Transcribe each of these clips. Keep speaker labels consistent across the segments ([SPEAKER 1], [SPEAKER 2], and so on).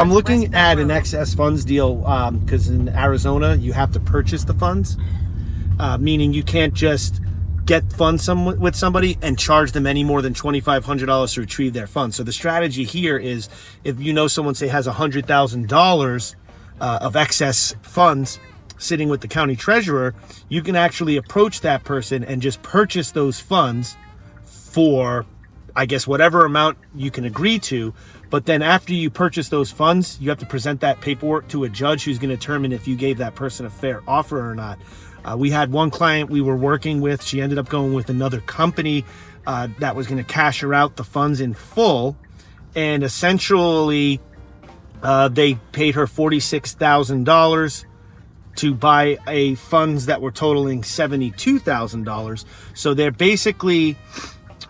[SPEAKER 1] I'm looking at an excess funds deal because in Arizona you have to purchase the funds, meaning you can't just get funds with somebody and charge them any more than $2,500 to retrieve their funds. So the strategy here is, if you know someone, say, has $100,000 of excess funds sitting with the county treasurer, you can actually approach that person and just purchase those funds for, I guess, whatever amount you can agree to. But then after you purchase those funds, you have to present that paperwork to a judge who's going to determine if you gave that person a fair offer or not. We had one client we were working with. She ended up going with another company that was going to cash her out the funds in full. And essentially, they paid her $46,000 to buy funds that were totaling $72,000. So they're basically,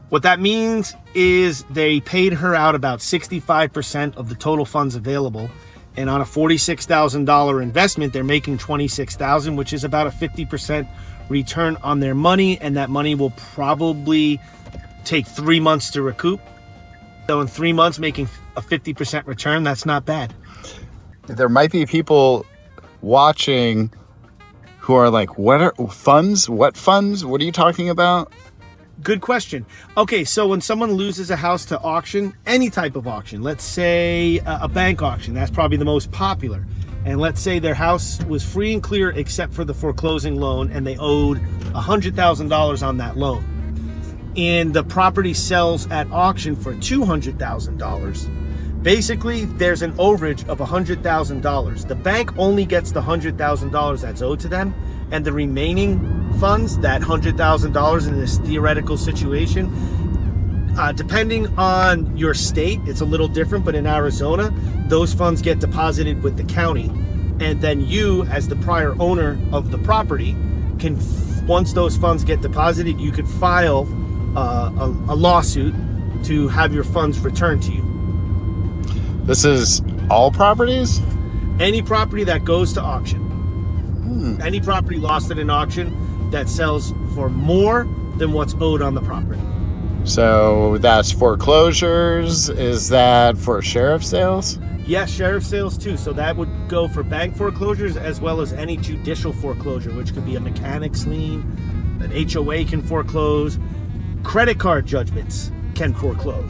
[SPEAKER 1] what that means is they paid her out about 65% of the total funds available. And on a $46,000 investment, they're making $26,000, which is about a 50% return on their money. And that money will probably take 3 months to recoup. So in 3 months, making a 50% return, that's not bad.
[SPEAKER 2] There might be people watching who are like, what are funds? What funds? What are you talking about?
[SPEAKER 1] Good question. Okay, so when someone loses a house to auction, any type of auction, let's say a bank auction, that's probably the most popular. And let's say their house was free and clear except for the foreclosing loan, and they owed $100,000 on that loan. And the property sells at auction for $200,000. Basically, there's an overage of $100,000. The bank only gets the $100,000 that's owed to them, and the remaining funds, that $100,000 in this theoretical situation, depending on your state, it's a little different, but in Arizona, those funds get deposited with the county. And then you, as the prior owner of the property, can, once those funds get deposited, you could file a lawsuit to have your funds returned to you.
[SPEAKER 2] This is all properties?
[SPEAKER 1] Any property that goes to auction. Any property lost at an auction that sells for more than what's owed on the property.
[SPEAKER 2] So that's foreclosures. Is that for sheriff sales?
[SPEAKER 1] Yes, sheriff sales too. So that would go for bank foreclosures as well as any judicial foreclosure, which could be a mechanic's lien, an HOA can foreclose, credit card judgments can foreclose.